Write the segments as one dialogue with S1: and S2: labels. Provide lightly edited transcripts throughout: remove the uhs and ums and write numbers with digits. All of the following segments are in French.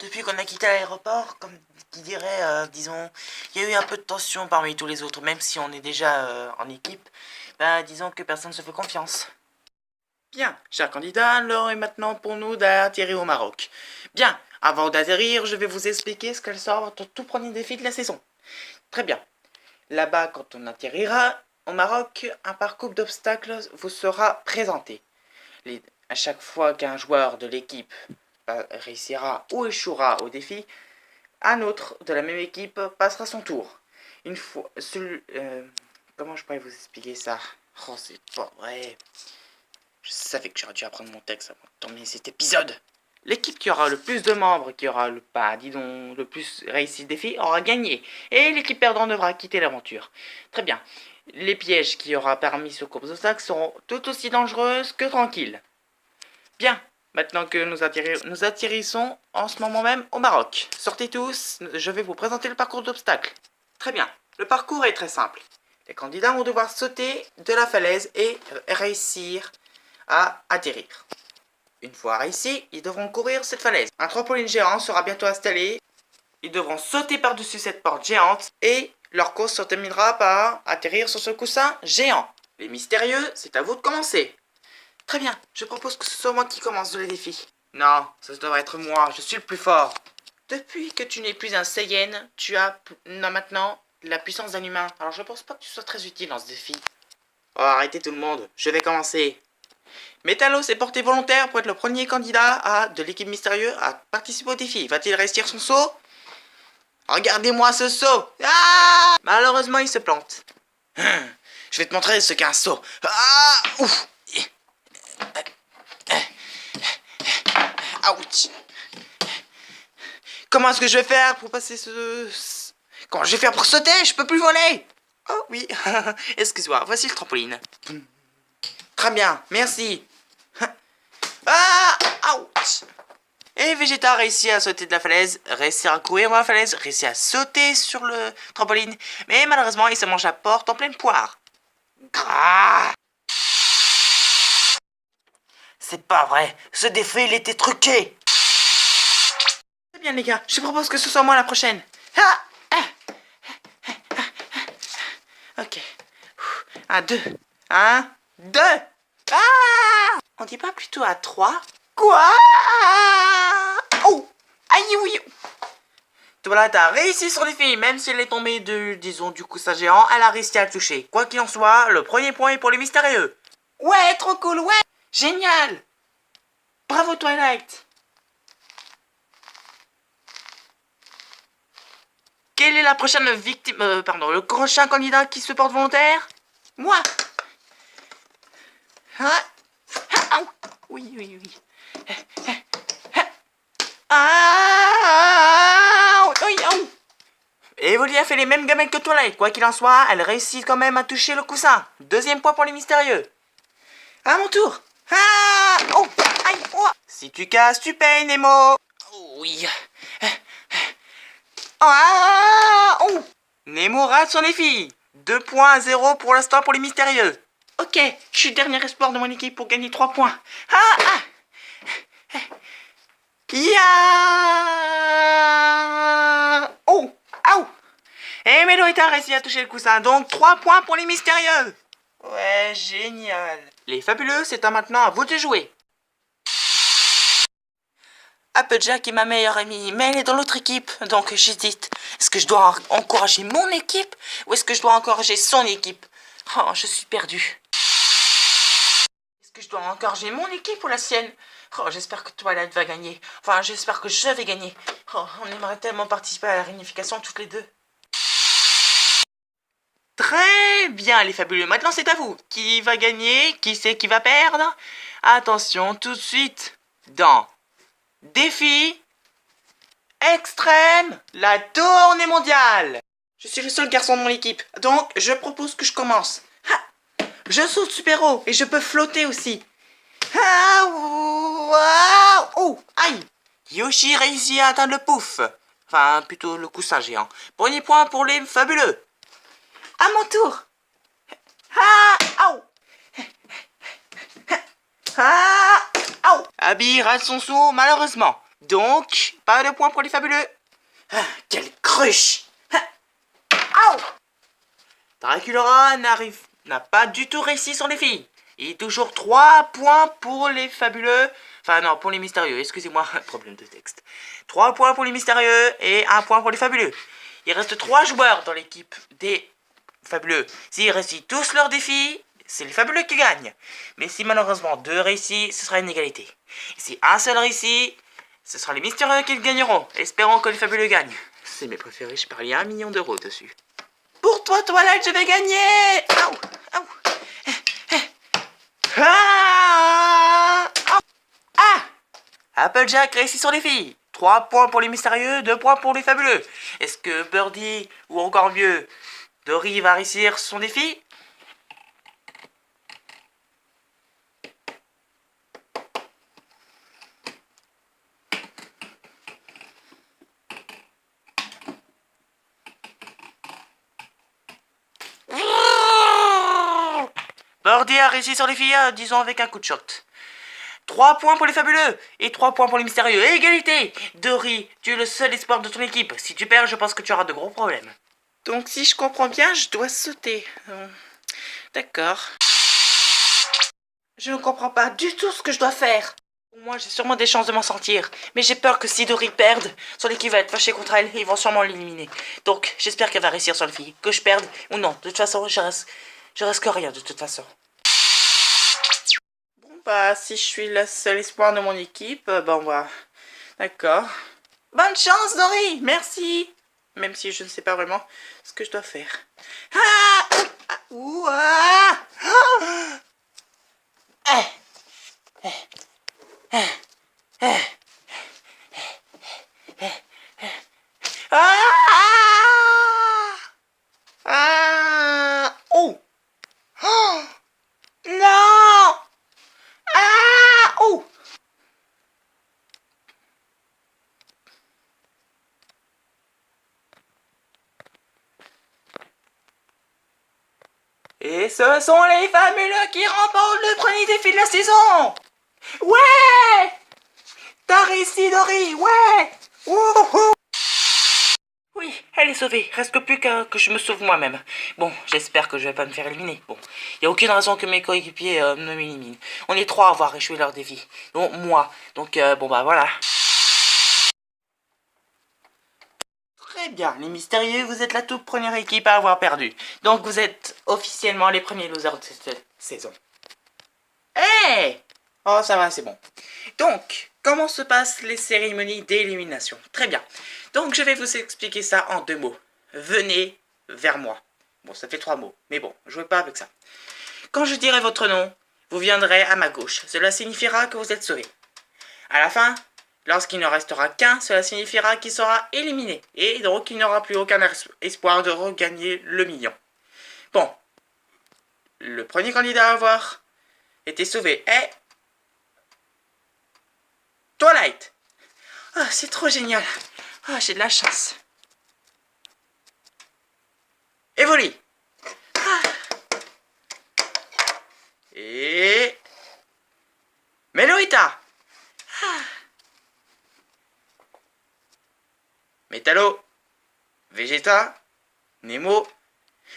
S1: Depuis qu'on a quitté l'aéroport, comme qui dirait, disons, il y a eu un peu de tension parmi tous les autres, même si on est déjà en équipe, bah disons que personne ne se fait confiance. Bien, chers candidats, l'heure est maintenant pour nous d'atterrir au Maroc. Bien, avant d'atterrir, je vais vous expliquer ce qu'elle sera votre tout premier défi de la saison. Très bien. Là-bas, quand on atterrira au Maroc, un parcours d'obstacles vous sera présenté. À chaque fois qu'un joueur de l'équipe réussira ou échouera au défi, un autre de la même équipe passera son tour. Une fois... comment je pourrais vous expliquer ça? Oh, c'est pas vrai. Je savais que j'aurais dû apprendre mon texte avant de terminer cet épisode. L'équipe qui aura le plus de membres, qui aura le plus réussi le défi, aura gagné. Et l'équipe perdante devra quitter l'aventure. Très bien. Les pièges qui aura permis ce courbe d'obstacles seront tout aussi dangereuses que tranquilles. Bien. Maintenant que nous atterrissons en ce moment même au Maroc. Sortez tous, je vais vous présenter le parcours d'obstacles. Très bien. Le parcours est très simple. Les candidats vont devoir sauter de la falaise et réussir à atterrir. Une fois réussi, ils devront courir cette falaise. Un trampoline géant sera bientôt installé. Ils devront sauter par-dessus cette porte géante et leur course se terminera par atterrir sur ce coussin géant. Les mystérieux, c'est à vous de commencer. Très bien, je propose que ce soit moi qui commence le défi. Non, ça devrait être moi, je suis le plus fort. Depuis que tu n'es plus un Saiyan, tu as maintenant la puissance d'un humain. Alors je pense pas que tu sois très utile dans ce défi. Oh, arrêtez tout le monde, je vais commencer. Métallo s'est porté volontaire pour être le premier candidat de l'équipe mystérieuse à participer au défi. Va-t-il réussir son saut? Regardez-moi ce saut! Ah! Malheureusement, il se plante. Je vais te montrer ce qu'est un saut. Ah! Ouf! Ouch! Comment est-ce que je vais faire pour passer Comment je vais faire pour sauter? Je peux plus voler! Oh oui, excuse-moi, voici le trampoline. Très bien, merci. Ah! Ouch! Et Vegeta réussit à sauter de la falaise, réussit à courir dans la falaise, réussit à sauter sur le trampoline, mais malheureusement il se mange la porte en pleine poire. Grrrr. C'est pas vrai, ce défi il était truqué. Très bien les gars, je propose que ce soit moi la prochaine. Ok. Un, deux. Un, deux. Ah! On dit pas plutôt à 3? Quoi? Oh! Aïe, oui! Voilà, t'as réussi sur les filles, même si elle est tombée du coussin géant, elle a réussi à le toucher. Quoi qu'il en soit, le premier point est pour les mystérieux. Ouais, trop cool, ouais! Génial! Bravo Twilight! Quelle est la prochaine victime... le prochain candidat qui se porte volontaire? Moi! Ah! Ah! Oui, oui, oui. Evoli a fait les mêmes gamelles que Twilight. Quoi qu'il en soit, elle réussit quand même à toucher le coussin. Deuxième point pour les mystérieux. À mon tour. Ah! Oh! Aïe! Oh! Si tu casses, tu payes, Nemo. Oh, oui. Ah! Oh! Nemo rate son défi. 2 points à 0 pour l'instant pour les mystérieux. Ok, je suis le dernier espoir de mon équipe pour gagner 3 points. Ah! Ah! Ya! Oh! Aouh! Et Meloïta a réussi à toucher le coussin, donc 3 points pour les mystérieux. Ouais, génial. Les fabuleux, c'est maintenant à vous de jouer. Applejack est ma meilleure amie, mais elle est dans l'autre équipe, donc j'hésite. Est-ce que je dois encourager mon équipe ou est-ce que je dois encourager son équipe? Oh, je suis perdue. Est-ce que je dois encourager mon équipe ou la sienne? Oh, j'espère que Twilight va gagner. Enfin, j'espère que je vais gagner. Oh, on aimerait tellement participer à la réunification toutes les deux. Très bien, les fabuleux. Maintenant, c'est à vous. Qui va gagner? Qui c'est qui va perdre? Attention, tout de suite, dans défi extrême, la tournée mondiale. Je suis le seul garçon de mon équipe, donc je propose que je commence. Ha! Je saute super-héros et je peux flotter aussi. Ah, wow! Oh, aïe! Yoshi réussit à atteindre le pouf. Enfin, plutôt le coussin géant. Premier point pour les fabuleux. À mon tour. Ah! Aou! Ah! Aou! Abby rate son saut, malheureusement. Donc, Pas de points pour les fabuleux. Ah, quelle cruche. Aouh. Draculaura n'a pas du tout réussi son défi. Il y a toujours 3 points pour les fabuleux. Enfin non, pour les mystérieux, excusez-moi, problème de texte. 3 points pour les mystérieux et 1 point pour les fabuleux. Il reste 3 joueurs dans l'équipe des fabuleux. S'ils réussissent tous leurs défis, c'est les fabuleux qui gagnent. Mais si malheureusement 2 réussissent, ce sera une égalité. Et si un seul réussit, ce sera les mystérieux qui gagneront. Espérons que les fabuleux gagnent. C'est mes préférés, je parie 1 million d'euros dessus. Pour toi, Toilette, je vais gagner. Aouh, aouh. Ah, ah. Applejack réussit son défi. 3 points pour les mystérieux, 2 points pour les fabuleux. Est-ce que Birdie, ou encore mieux, Dory va réussir son défi? Birdie a réussi son défi, disons avec un coup de shot. 3 points pour les fabuleux et 3 points pour les mystérieux. Égalité. Dory, tu es le seul espoir de ton équipe. Si tu perds, je pense que tu auras de gros problèmes. Donc si je comprends bien, je dois sauter. D'accord. Je ne comprends pas du tout ce que je dois faire. Moi, j'ai sûrement des chances de m'en sortir. Mais j'ai peur que si Dory perde, son équipe va être fâchée contre elle et ils vont sûrement l'éliminer. Donc, j'espère qu'elle va réussir sur le défi. Que je perde ou non. De toute façon, je risque rien de toute façon. Bah, si je suis le seul espoir de mon équipe, bon bah, d'accord. Bonne chance, Dory, merci. Même si je ne sais pas vraiment ce que je dois faire. Ah, ah, ouah, ah, oh, oh, non. Ah! Oh! Et ce sont les fabuleux qui remportent le premier défi de la saison! Ouais! T'as réussi, Dory! Ouais! Wouhou! Oui, elle est sauvée. Reste plus qu'à que je me sauve moi-même. Bon, j'espère que je vais pas me faire éliminer. Bon, il y a aucune raison que mes coéquipiers ne m'éliminent. On est 3 à avoir échoué leur défi. Bon, moi. Donc, bon bah voilà. Très bien, les mystérieux, vous êtes la toute première équipe à avoir perdu. Donc vous êtes officiellement les premiers losers de cette saison. Hey! Oh, ça va, c'est bon. Donc, comment se passent les cérémonies d'élimination? Très bien. Donc je vais vous expliquer ça en 2 mots. Venez vers moi. Bon, ça fait 3 mots, mais bon, jouez pas avec ça. Quand je dirai votre nom, vous viendrez à ma gauche. Cela signifiera que vous êtes sauvé. À la fin, lorsqu'il ne restera qu'un, cela signifiera qu'il sera éliminé. Et donc, il n'aura plus aucun espoir de regagner le million. Bon. Le premier candidat à avoir été sauvé est... Twilight. Ah, c'est trop génial. Ah, j'ai de la chance. Evoli. Ah. Et... Meloita. Ah. Métallo, Vegeta, Nemo,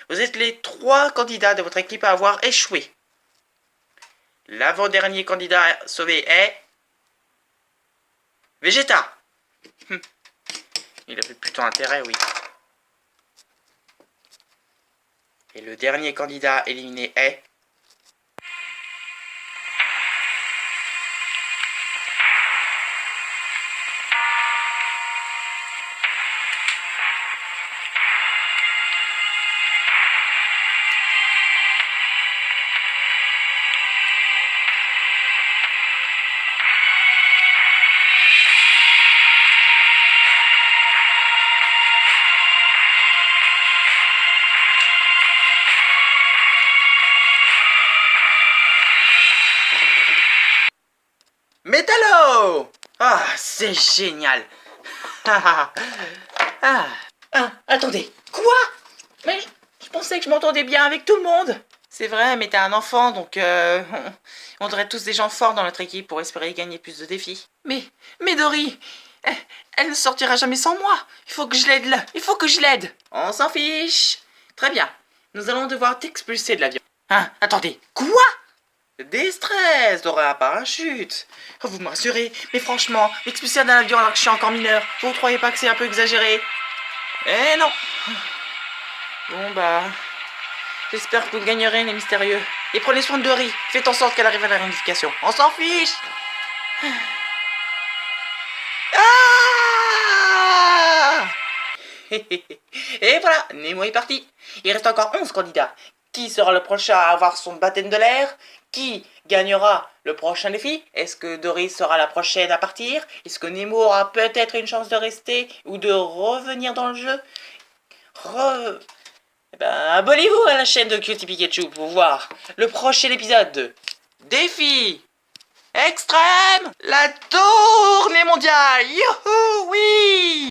S1: vous êtes les 3 candidats de votre équipe à avoir échoué. L'avant-dernier candidat sauvé est... Vegeta. Il avait plutôt intérêt, oui. Et le dernier candidat éliminé est... Métallo! Ah, c'est génial! Attendez, quoi? Mais je pensais que je m'entendais bien avec tout le monde! C'est vrai, mais t'es un enfant, donc on devrait tous des gens forts dans notre équipe pour espérer gagner plus de défis. Mais Dory, Elle ne sortira jamais sans moi. Il faut que je l'aide là. Il faut que je l'aide. On s'en fiche. Très bien. Nous allons devoir t'expulser de l'avion. Hein? Attendez. Quoi? Déstress, Dora, un parachute. Oh, vous me rassurez. Mais franchement, m'expulser d'un avion alors que je suis encore mineur, vous ne croyez pas que c'est un peu exagéré? Eh non. Bon bah... J'espère que vous gagnerez les mystérieux. Et prenez soin de Dory. Faites en sorte qu'elle arrive à la réunification. On s'en fiche. Ah. Et voilà, Nemo est parti. Il reste encore 11 candidats. Qui sera le prochain à avoir son baptême de l'air? Qui gagnera le prochain défi? Est-ce que Dory sera la prochaine à partir? Est-ce que Nemo aura peut-être une chance de rester ou de revenir dans le jeu? Eh ben, abonnez-vous à la chaîne de Cutie Pikachu pour voir le prochain épisode de Défi Extrême, la tournée mondiale. Youhou, oui!